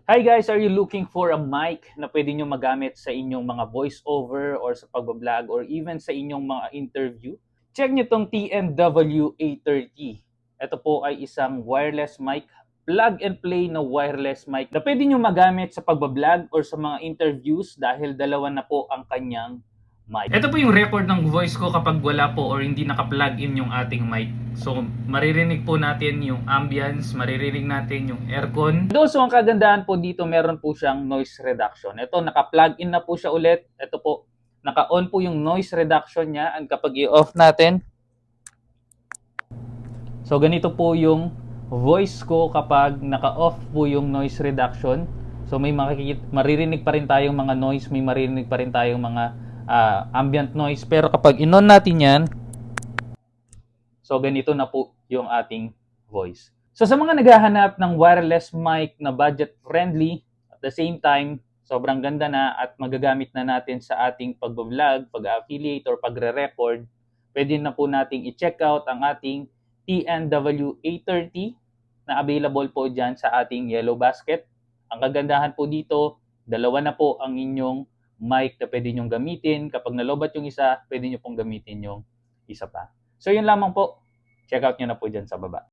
Hi guys, are you looking for a mic na pwede nyo magamit sa inyong mga voice-over or sa pagbablog or even sa inyong mga interview? Check nyo tong TNW A30. Ito po ay isang wireless mic, plug and play na wireless mic na pwede nyo magamit sa pagbablog or sa mga interviews dahil dalawa na po ang kanyang mic. Ito po yung record ng voice ko kapag wala po or hindi naka-plug in yung ating mic. So, maririnig po natin yung ambience, maririnig natin yung aircon. And also, ang kagandahan po dito, meron po siyang noise reduction. Ito, naka-plug in na po siya ulit. Ito po, naka-on po yung noise reduction niya. And kapag i-off natin, so ganito po yung voice ko kapag naka-off po yung noise reduction. So may maririnig pa rin tayong mga noise, may maririnig pa rin tayong mga ambient noise. Pero kapag in-on natin yan, so ganito na po yung ating voice. So sa mga naghahanap ng wireless mic na budget friendly, at the same time, sobrang ganda na at magagamit na natin sa ating pag-vlog, pag-affiliate or pagre-record, pwede na po nating i-check out ang ating TNW A30 na available po dyan sa ating Yellow Basket. Ang kagandahan po dito, dalawa na po ang inyong mic na pwede nyong gamitin. Kapag nalobat yung isa, pwede nyo pong gamitin yung isa pa. So yun lamang po. Check out nyo na po dyan sa baba.